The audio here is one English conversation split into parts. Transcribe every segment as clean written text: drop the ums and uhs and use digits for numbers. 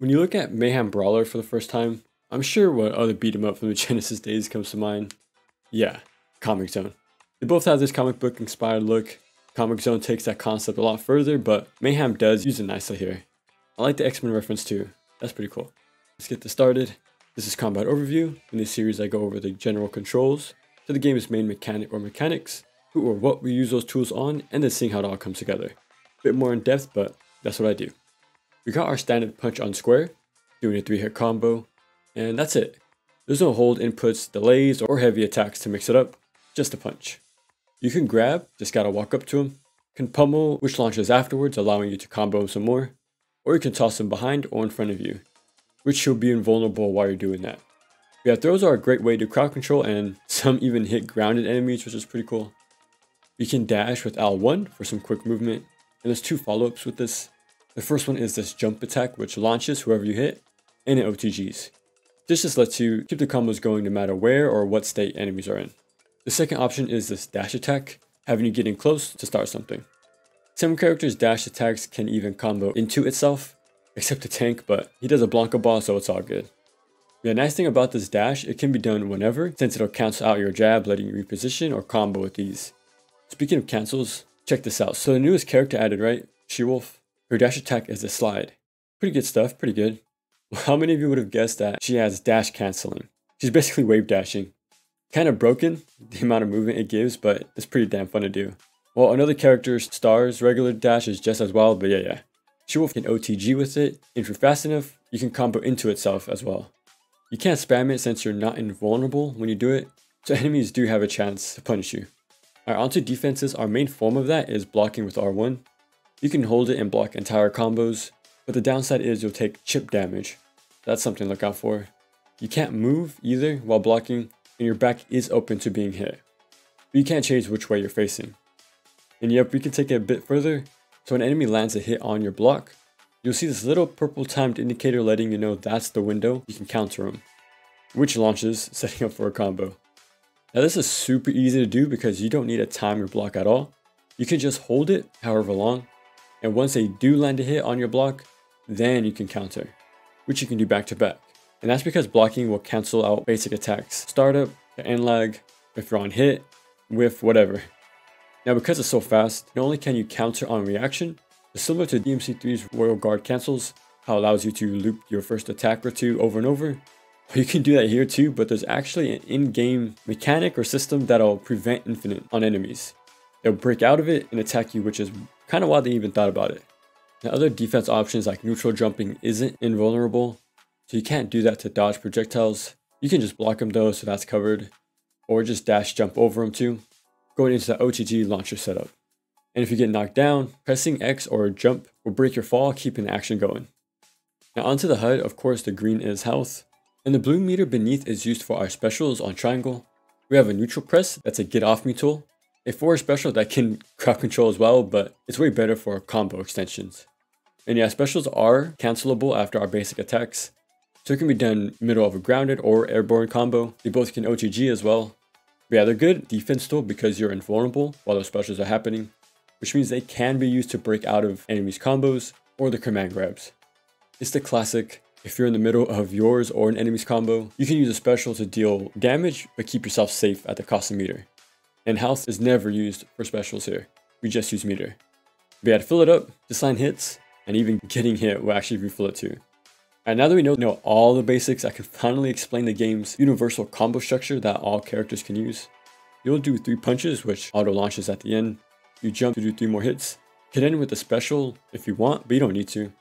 When you look at Mayhem Brawler for the first time, I'm sure what other beat 'em up from the Genesis days comes to mind. Yeah, Comic Zone. They both have this comic book inspired look. Comic Zone takes that concept a lot further, but Mayhem does use it nicely here. I like the X-Men reference too. That's pretty cool. Let's get this started. This is Combat Overview. In this series I go over the general controls to the game's main mechanic or mechanics, who or what we use those tools on, and then seeing how it all comes together. Bit more in depth, but that's what I do. We got our standard punch on square, doing a 3-hit combo, and that's it. There's no hold inputs, delays, or heavy attacks to mix it up, just a punch. You can grab, just gotta walk up to him, can pummel, which launches afterwards, allowing you to combo him some more, or you can toss him behind or in front of you, which you'll be invulnerable while you're doing that. Yeah, throws are a great way to crowd control, and some even hit grounded enemies, which is pretty cool. You can dash with L1 for some quick movement, and there's 2 follow-ups with this. The first one is this jump attack, which launches whoever you hit, and it OTGs. This just lets you keep the combos going no matter where or what state enemies are in. The second option is this dash attack, having you get in close to start something. Some characters' dash attacks can even combo into itself, except the tank, but he does a Blanca ball, so it's all good. The nice thing about this dash, it can be done whenever, since it'll cancel out your jab, letting you reposition or combo with ease. Speaking of cancels, check this out. So the newest character added, right? She-Wolf. Her dash attack is a slide. Pretty good stuff, pretty good. Well, how many of you would have guessed that she has dash canceling? She's basically wave dashing. Kind of broken, the amount of movement it gives, but it's pretty damn fun to do. Well, another character, Star's regular dash is just as wild, but yeah. She-Wolf can OTG with it, and if you're fast enough, you can combo into itself as well. You can't spam it since you're not invulnerable when you do it, so enemies do have a chance to punish you. Alright, onto defenses. Our main form of that is blocking with R1. You can hold it and block entire combos, but the downside is you'll take chip damage. That's something to look out for. You can't move either while blocking, and your back is open to being hit. But you can't change which way you're facing. And yep, we can take it a bit further. So when an enemy lands a hit on your block, you'll see this little purple timed indicator letting you know that's the window you can counter him, which launches, setting up for a combo. Now this is super easy to do because you don't need to time your block at all. You can just hold it however long, and once they do land a hit on your block, then you can counter, which you can do back to back. And that's because blocking will cancel out basic attacks, startup, end lag, if you're on hit, whiff, whatever. Now because it's so fast, not only can you counter on reaction, but similar to DMC3's Royal Guard cancels, how it allows you to loop your first attack or two over and over. You can do that here too, but there's actually an in-game mechanic or system that'll prevent infinite on enemies. They'll break out of it and attack you, which is kind of why they even thought about it. Now other defense options like neutral jumping isn't invulnerable, so you can't do that to dodge projectiles. You can just block them though, so that's covered, or just dash jump over them too, going into the OTG launcher setup. And if you get knocked down, pressing X or jump will break your fall, keeping the action going. Now onto the HUD, of course the green is health, and the blue meter beneath is used for our specials on triangle. We have a neutral press, that's a get off me tool. A forward special that can crowd control as well, but it's way better for combo extensions. And yeah, specials are cancelable after our basic attacks, so it can be done middle of a grounded or airborne combo. They both can OTG as well. But yeah, they're good defense tool because you're invulnerable while those specials are happening, which means they can be used to break out of enemies' combos or the command grabs. It's the classic, if you're in the middle of yours or an enemy's combo, you can use a special to deal damage but keep yourself safe at the cost of meter. And health is never used for specials here, we just use meter. But yeah, to fill it up, just line hits, and even getting hit will actually refill it too. And now that we know all the basics, I can finally explain the game's universal combo structure that all characters can use. You'll do 3 punches, which auto launches at the end. You jump to do 3 more hits. You can end with a special if you want, but you don't need to.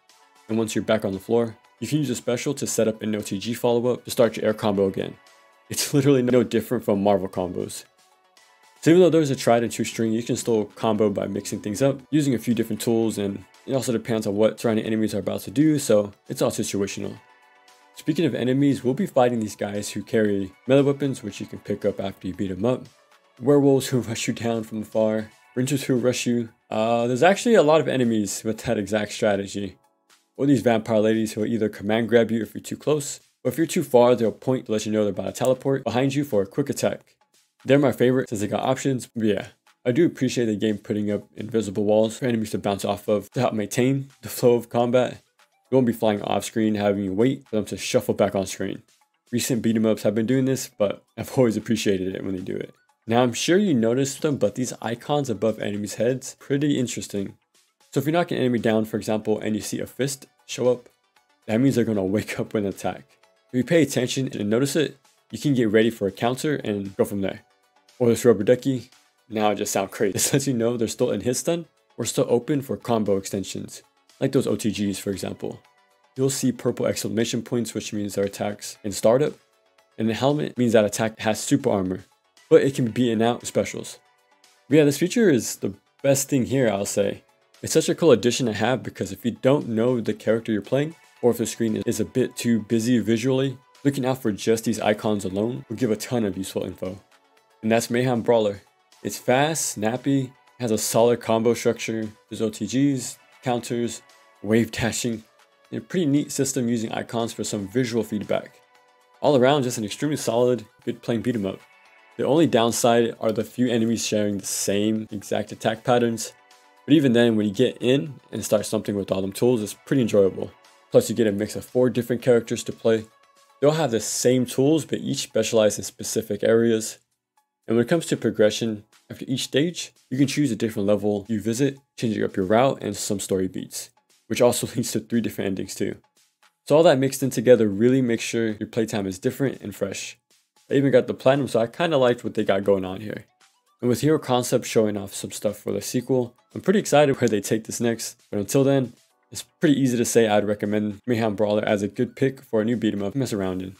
And once you're back on the floor, you can use a special to set up an OTG follow-up to start your air combo again. It's literally no different from Marvel combos. So even though there's a tried and true string, you can still combo by mixing things up, using a few different tools, and it also depends on what surrounding enemies are about to do, so it's all situational. Speaking of enemies, we'll be fighting these guys who carry melee weapons, which you can pick up after you beat them up. Werewolves who rush you down from afar, rangers who rush you. There's actually a lot of enemies with that exact strategy. Or these vampire ladies who will either command grab you if you're too close, or if you're too far, they'll point to let you know they're about to teleport behind you for a quick attack. They're my favorite since they got options, but yeah. I do appreciate the game putting up invisible walls for enemies to bounce off of to help maintain the flow of combat. You won't be flying off screen, having you wait for them to shuffle back on screen. Recent beat 'em ups have been doing this, but I've always appreciated it when they do it. Now I'm sure you noticed them, but these icons above enemies' heads, pretty interesting. So if you knock an enemy down, for example, and you see a fist show up, that means they're going to wake up with an attack. If you pay attention and notice it, you can get ready for a counter and go from there. Or this rubber ducky, now it just sounds crazy. This lets you know they're still in hit stun or still open for combo extensions, like those OTGs for example. You'll see purple exclamation points, which means their attacks in startup, and the helmet means that attack has super armor, but it can be beaten out with specials. But yeah, this feature is the best thing here, I'll say. It's such a cool addition to have because if you don't know the character you're playing, or if the screen is a bit too busy visually, looking out for just these icons alone will give a ton of useful info. And that's Mayhem Brawler. It's fast, snappy, has a solid combo structure, there's OTGs, counters, wave dashing, and a pretty neat system using icons for some visual feedback. All around, just an extremely solid, good playing beat 'em up. The only downside are the few enemies sharing the same exact attack patterns, but even then, when you get in and start something with all them tools, it's pretty enjoyable. Plus you get a mix of 4 different characters to play. They all have the same tools, but each specialize in specific areas. And when it comes to progression, after each stage, you can choose a different level you visit, changing up your route and some story beats, which also leads to 3 different endings too. So all that mixed in together really makes sure your playtime is different and fresh. I even got the platinum, so I kinda liked what they got going on here. And with Hero Concept showing off some stuff for the sequel, I'm pretty excited where they take this next. But until then, it's pretty easy to say I'd recommend Mayhem Brawler as a good pick for a new beat 'em up to mess around in.